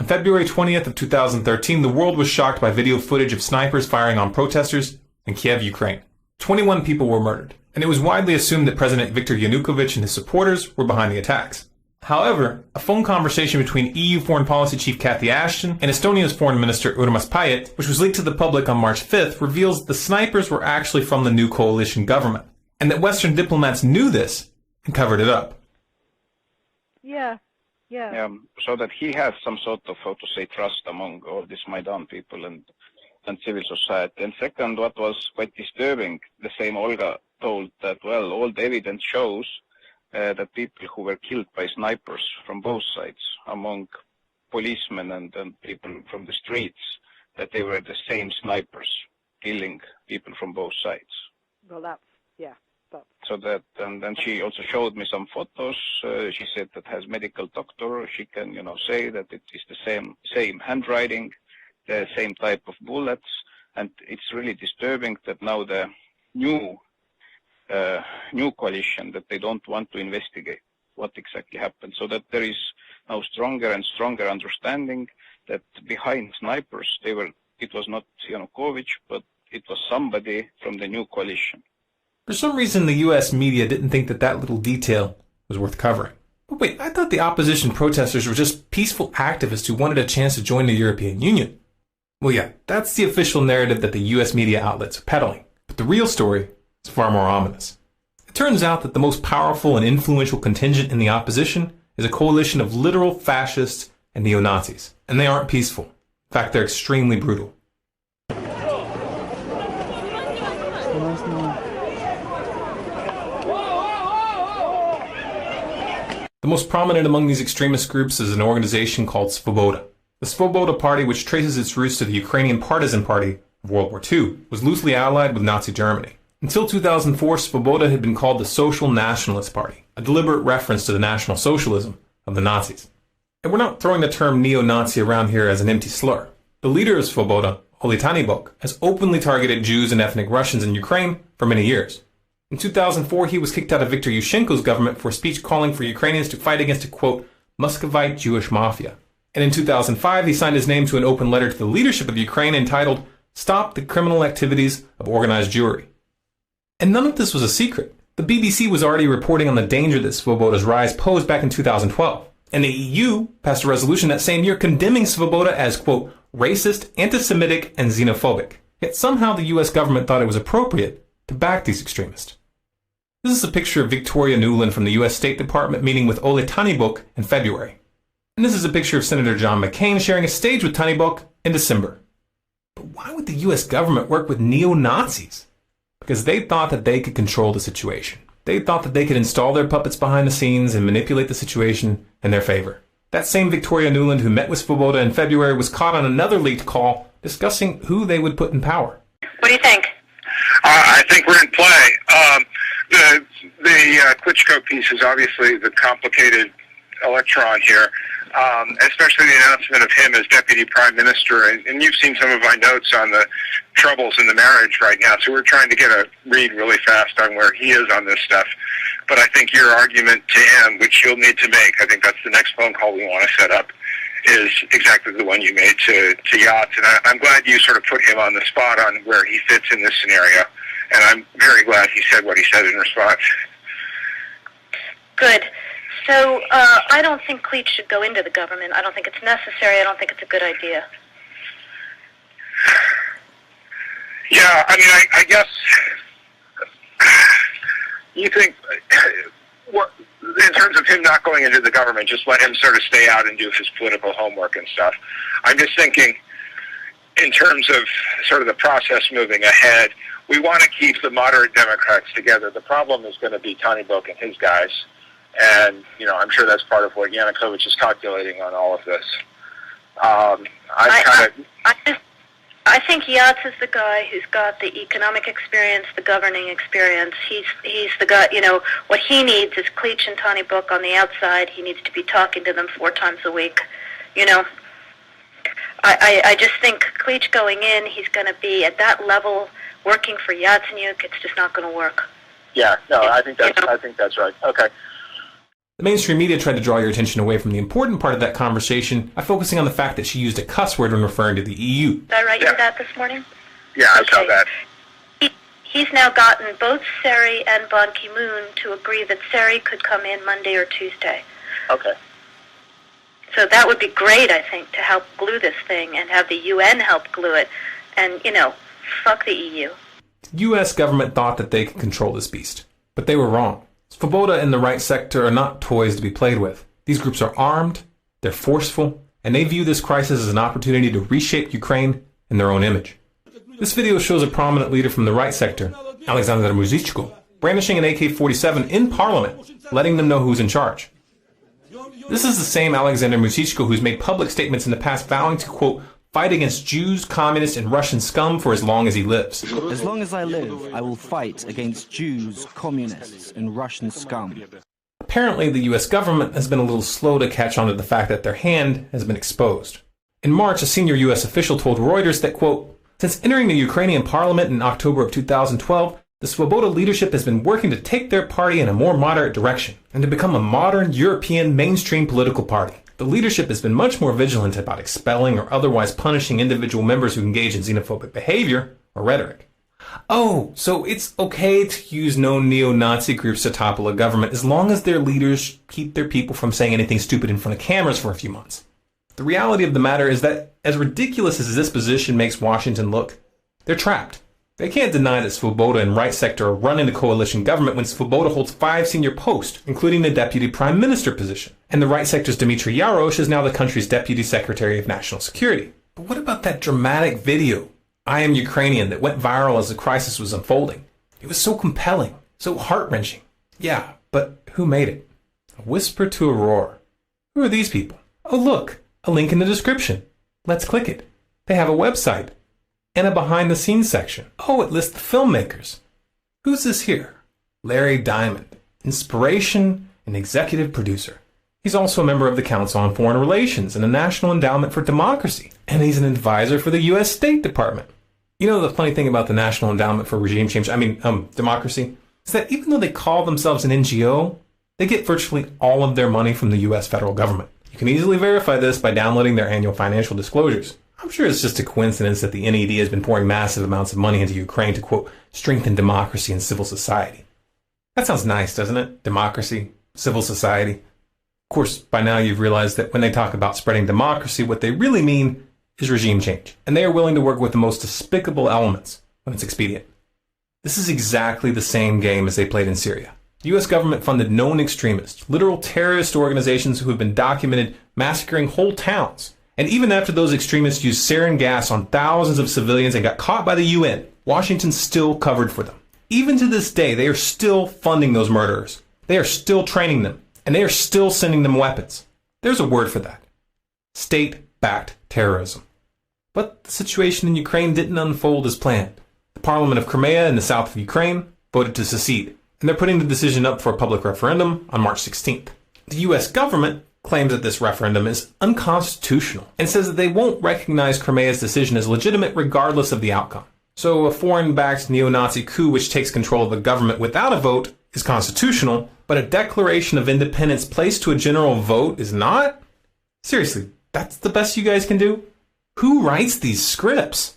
On February 20th of 2013, the world was shocked by video footage of snipers firing on protesters in Kiev, Ukraine. 21 people were murdered, and it was widely assumed that President Viktor Yanukovych and his supporters were behind the attacks. However, a phone conversation between EU Foreign Policy Chief Cathy Ashton and Estonia's Foreign Minister Urmas Paet, which was leaked to the public on March 5th, reveals the snipers were actually from the new coalition government, and that Western diplomats knew this and covered it up. Yeah, so that he has some sort of, how to say, trust among all these Maidan people and civil society. And second, what was quite disturbing, the same Olga told that, well, all the evidence shows that people who were killed by snipers from both sides, among policemen and people from the streets, that they were the same snipers killing people from both sides. Well, yeah. So that, and then she also showed me some photos. She said that as medical doctor, she can, say that it is the same handwriting, the same type of bullets, and it's really disturbing that now the new coalition, that they don't want to investigate what exactly happened, so that there is now stronger and stronger understanding that behind snipers, it was not Yanukovych, but it was somebody from the new coalition. For some reason, the US media didn't think that little detail was worth covering. But wait, I thought the opposition protesters were just peaceful activists who wanted a chance to join the European Union. Well, yeah, that's the official narrative that the US media outlets are peddling. But the real story is far more ominous. It turns out that the most powerful and influential contingent in the opposition is a coalition of literal fascists and neo-Nazis. And they aren't peaceful. In fact, they're extremely brutal. The most prominent among these extremist groups is an organization called Svoboda. The Svoboda Party, which traces its roots to the Ukrainian Partisan Party of World War II, was loosely allied with Nazi Germany. Until 2004, Svoboda had been called the Social Nationalist Party, a deliberate reference to the National Socialism of the Nazis. And we're not throwing the term neo-Nazi around here as an empty slur. The leader of Svoboda, Oleh Tyahnybok, has openly targeted Jews and ethnic Russians in Ukraine for many years. In 2004, he was kicked out of Viktor Yushchenko's government for a speech calling for Ukrainians to fight against a, quote, Muscovite Jewish mafia. And in 2005, he signed his name to an open letter to the leadership of Ukraine entitled, Stop the Criminal Activities of Organized Jewry. And none of this was a secret. The BBC was already reporting on the danger that Svoboda's rise posed back in 2012. And the EU passed a resolution that same year condemning Svoboda as, quote, racist, anti-Semitic, and xenophobic. Yet somehow the US government thought it was appropriate to back these extremists. This is a picture of Victoria Nuland from the US State Department meeting with Oleh Tyahnybok in February. And this is a picture of Senator John McCain sharing a stage with Tyahnybok in December. But why would the US government work with neo-Nazis? Because they thought that they could control the situation. They thought that they could install their puppets behind the scenes and manipulate the situation in their favor. That same Victoria Nuland who met with Svoboda in February was caught on another leaked call discussing who they would put in power. What do you think? I think we're in play. The Klitschko piece is obviously the complicated electron here, especially the announcement of him as deputy prime minister. And you've seen some of my notes on the troubles in the marriage right now, so we're trying to get a read really fast on where he is on this stuff. But I think your argument to him, which you'll need to make, I think that's the next phone call we want to set up, is exactly the one you made to Yats. And I'm glad you sort of put him on the spot on where he fits in this scenario. And I'm very glad he said what he said in response. Good. So I don't think Klitsch should go into the government. I don't think it's necessary. I don't think it's a good idea. Yeah, I mean, I guess you think, in terms of him not going into the government, just let him sort of stay out and do his political homework and stuff. I'm just thinking, in terms of sort of the process moving ahead, we want to keep the moderate Democrats together. The problem is going to be Tyahnybok and his guys. And, I'm sure that's part of what Yanukovych is calculating on all of this. I think Yats is the guy who's got the economic experience, the governing experience. He's the guy, what he needs is Klitsch and Tyahnybok on the outside. He needs to be talking to them 4 times a week, I just think Klitsch going in, he's going to be at that level working for Yatsenyuk. It's just not going to work. Yeah, no, I think that's right. Okay. The mainstream media tried to draw your attention away from the important part of that conversation by focusing on the fact that she used a cuss word when referring to the EU. Did I write you that this morning? Yeah, I saw that. He's now gotten both Seri and Ban Ki-moon to agree that Seri could come in Monday or Tuesday. Okay. So that would be great, I think, to help glue this thing and have the UN help glue it. And, fuck the EU. The U.S. government thought that they could control this beast, but they were wrong. Svoboda and the right sector are not toys to be played with. These groups are armed, they're forceful, and they view this crisis as an opportunity to reshape Ukraine in their own image. This video shows a prominent leader from the right sector, Alexander Muzhichko, brandishing an AK-47 in Parliament, letting them know who's in charge. This is the same Alexander Muzhichko who's made public statements in the past vowing to, quote, fight against Jews, communists, and Russian scum for as long as he lives. As long as I live, I will fight against Jews, communists, and Russian scum. Apparently, the US government has been a little slow to catch on to the fact that their hand has been exposed. In March, a senior US official told Reuters that, quote, since entering the Ukrainian parliament in October of 2012, the Svoboda leadership has been working to take their party in a more moderate direction and to become a modern European mainstream political party. The leadership has been much more vigilant about expelling or otherwise punishing individual members who engage in xenophobic behavior or rhetoric. Oh, so it's okay to use known neo-Nazi groups to topple a government as long as their leaders keep their people from saying anything stupid in front of cameras for a few months. The reality of the matter is that, as ridiculous as this position makes Washington look, they're trapped. They can't deny that Svoboda and right sector are running the coalition government when Svoboda holds 5 senior posts, including the deputy prime minister position. And the right sector's Dmitry Yarosh is now the country's deputy secretary of national security. But what about that dramatic video, I Am Ukrainian, that went viral as the crisis was unfolding? It was so compelling, so heart-wrenching. Yeah, but who made it? A whisper to a roar. Who are these people? Oh, look, a link in the description. Let's click it. They have a website and a behind-the-scenes section. Oh, it lists the filmmakers. Who's this here? Larry Diamond, inspiration and executive producer. He's also a member of the Council on Foreign Relations and the National Endowment for Democracy, and he's an advisor for the U.S. State Department. You know the funny thing about the National Endowment for Democracy, is that even though they call themselves an NGO, they get virtually all of their money from the U.S. federal government. You can easily verify this by downloading their annual financial disclosures. I'm sure it's just a coincidence that the NED has been pouring massive amounts of money into Ukraine to, quote, strengthen democracy and civil society. That sounds nice, doesn't it? Democracy, civil society. Of course, by now you've realized that when they talk about spreading democracy, what they really mean is regime change. And they are willing to work with the most despicable elements when it's expedient. This is exactly the same game as they played in Syria. The U.S. government funded known extremists, literal terrorist organizations who have been documented massacring whole towns. And even after those extremists used sarin gas on thousands of civilians and got caught by the UN, Washington still covered for them. Even to this day, they are still funding those murderers. They are still training them. And they are still sending them weapons. There's a word for that. State-backed terrorism. But the situation in Ukraine didn't unfold as planned. The Parliament of Crimea in the south of Ukraine voted to secede, and they're putting the decision up for a public referendum on March 16th. The U.S. government claims that this referendum is unconstitutional and says that they won't recognize Crimea's decision as legitimate regardless of the outcome. So a foreign-backed neo-Nazi coup which takes control of the government without a vote is constitutional, but a declaration of independence placed to a general vote is not? Seriously, that's the best you guys can do? Who writes these scripts?